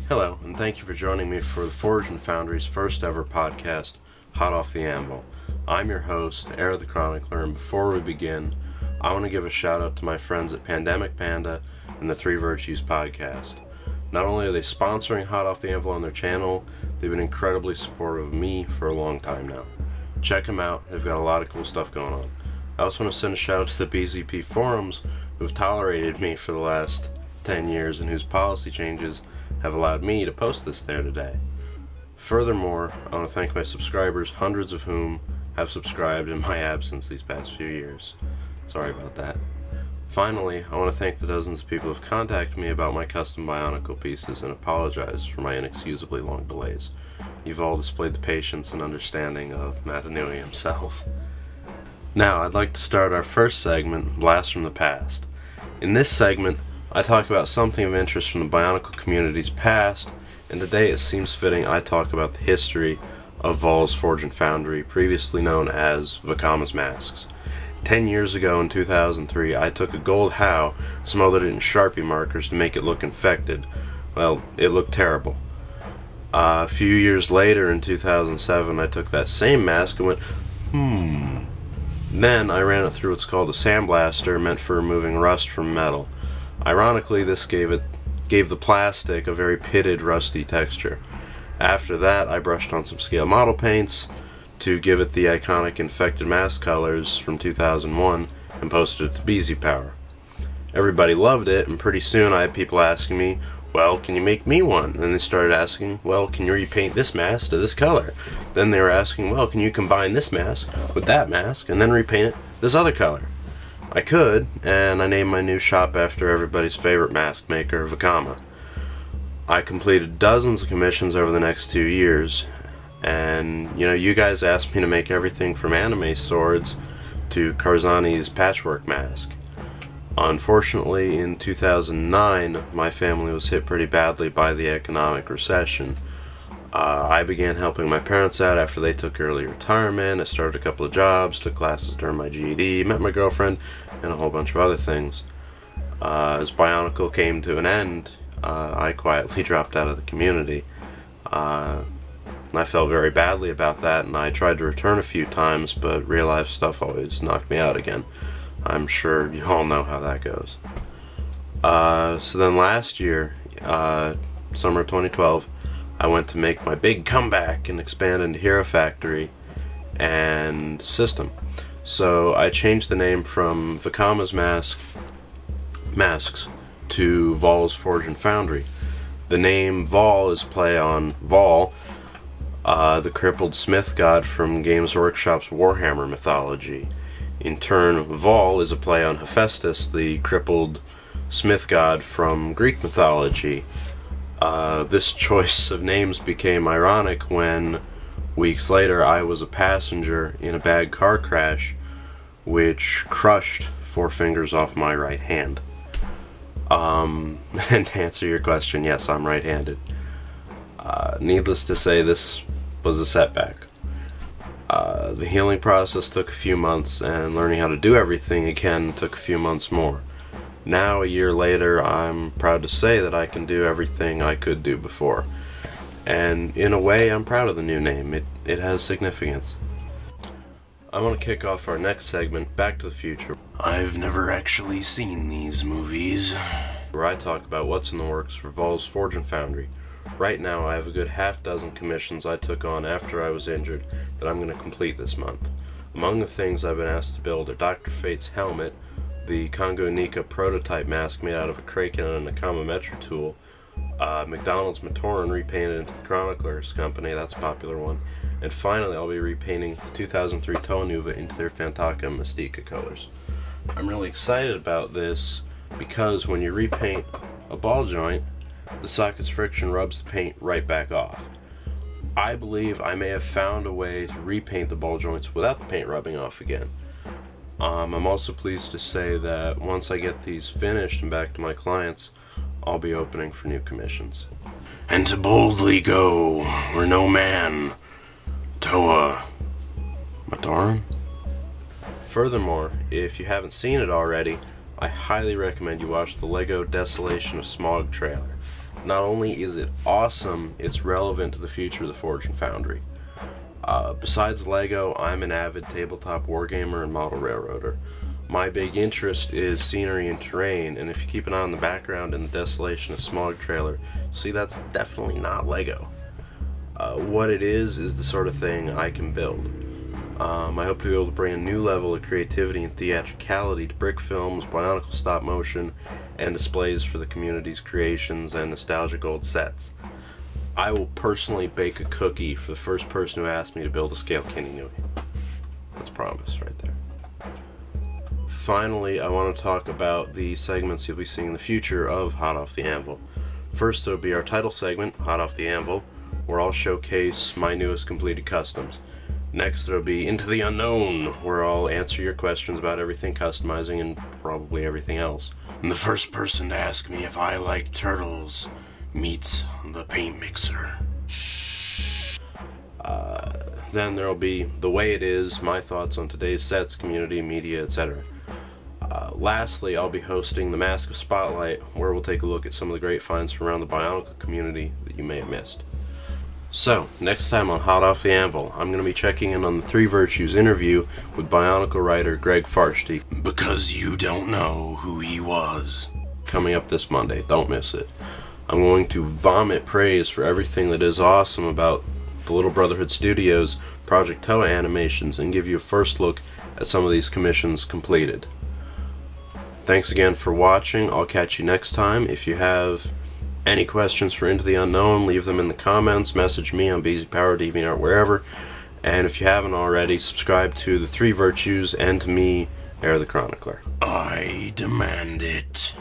Hello, and thank you for joining me for the Forge and Foundry's first ever podcast, Hot Off the Anvil. I'm your host, Heirofthechronicler, and before we begin, I want to give a shout out to my friends at Panda and the Three Virtues podcast. Not only are they sponsoring Hot Off the Anvil on their channel, they've been incredibly supportive of me for a long time now. Check them out, they've got a lot of cool stuff going on. I also want to send a shout out to the BZP forums who've tolerated me for the last 10 years and whose policy changes have allowed me to post this there today. Furthermore, I want to thank my subscribers, hundreds of whom have subscribed in my absence these past few years. Sorry about that. Finally, I want to thank the dozens of people who have contacted me about my custom Bionicle pieces and apologize for my inexcusably long delays. You've all displayed the patience and understanding of Matanui himself. Now, I'd like to start our first segment, Blast from the Past. In this segment, I talk about something of interest from the Bionicle community's past, and today it seems fitting I talk about the history of Vols, Forge, and Foundry, previously known as Vekama's masks. 10 years ago in 2003, I took a gold HOW, smothered it in Sharpie markers to make it look infected. Well, it looked terrible. A few years later, in 2007, I took that same mask and went, Then I ran it through what's called a sandblaster, meant for removing rust from metal. Ironically, this gave the plastic a very pitted, rusty texture. After that, I brushed on some scale model paints to give it the iconic infected mask colors from 2001 and posted it to Bzpower. Everybody loved it, and pretty soon I had people asking me, well, can you make me one? And they started asking, well, can you repaint this mask to this color? Then they were asking, well, can you combine this mask with that mask and then repaint it this other color? I could, and I named my new shop after everybody's favorite mask maker, Vekama. I completed dozens of commissions over the next 2 years, and you guys asked me to make everything from anime swords to Karzani's patchwork mask. Unfortunately, in 2009, my family was hit pretty badly by the economic recession. I began helping my parents out after they took early retirement. I started a couple of jobs, took classes during my GED, met my girlfriend, and a whole bunch of other things. As Bionicle came to an end, I quietly dropped out of the community. I felt very badly about that, and I tried to return a few times, but real life stuff always knocked me out again. I'm sure you all know how that goes. So then last year, summer 2012, I went to make my big comeback and expand into Hero Factory and System. So I changed the name from Vekama's masks to Vols, Forge, and Foundry. The name Vol is a play on Vol, the crippled smith god from Games Workshop's Warhammer mythology. In turn, Vol is a play on Hephaestus, the crippled smith god from Greek mythology. This choice of names became ironic when, weeks later, I was a passenger in a bad car crash which crushed 4 fingers off my right hand. And to answer your question, yes, I'm right-handed. Needless to say, this was a setback. The healing process took a few months, and learning how to do everything again took a few months more. Now, a year later, I'm proud to say that I can do everything I could do before. And in a way, I'm proud of the new name. It has significance. I want to kick off our next segment, Back to the Future. I've never actually seen these movies. Where I talk about what's in the works for Vols, Forge, and Foundry. Right now, I have a good half-dozen commissions I took on after I was injured that I'm going to complete this month. Among the things I've been asked to build are Dr. Fate's helmet, the Congo Nika prototype mask made out of a Kraken and a Nakama Metro tool, McDonald's Matoran repainted into the Chronicler's company, that's a popular one, and finally I'll be repainting the 2003 Toanuva into their Fantaka and Mystica colors. I'm really excited about this because when you repaint a ball joint, the socket's friction rubs the paint right back off. I believe I may have found a way to repaint the ball joints without the paint rubbing off again. I'm also pleased to say that once I get these finished and back to my clients, I'll be opening for new commissions. And to boldly go where no man, Toa, Matoran? Furthermore, if you haven't seen it already, I highly recommend you watch the LEGO Desolation of Smog trailer. Not only is it awesome, it's relevant to the future of the Forge and Foundry. Besides LEGO, I'm an avid tabletop wargamer and model railroader. My big interest is scenery and terrain, and if you keep an eye on the background in the Desolation of Smog trailer, see that's definitely not LEGO. What it is the sort of thing I can build. I hope to be able to bring a new level of creativity and theatricality to brick films, bionicle stop motion, and displays for the community's creations and nostalgic old sets. I will personally bake a cookie for the first person who asks me to build a scale Kininui. That's a promise right there. Finally, I want to talk about the segments you'll be seeing in the future of Hot Off the Anvil. First, there will be our title segment, Hot Off the Anvil, where I'll showcase my newest completed customs. Next, there will be Into the Unknown, where I'll answer your questions about everything customizing and probably everything else. And the first person to ask me if I like turtles meets the paint mixer. Then there will be The Way It Is, my thoughts on today's sets, community, media, etc. Lastly, I'll be hosting the Mask of Spotlight, where we'll take a look at some of the great finds from around the Bionicle community that you may have missed. So, next time on Hot Off the Anvil, I'm going to be checking in on the Three Virtues interview with Bionicle writer Greg Farshty. Because you don't know who he was. Coming up this Monday, don't miss it. I'm going to vomit praise for everything that is awesome about the Little Brotherhood Studios Project Toa animations and give you a first look at some of these commissions completed. Thanks again for watching. I'll catch you next time. If you have any questions for Into the Unknown, leave them in the comments, message me on Bzpower, DeviantArt, wherever. And if you haven't already, subscribe to the Three Virtues and to me, Heir the Chronicler. I demand it.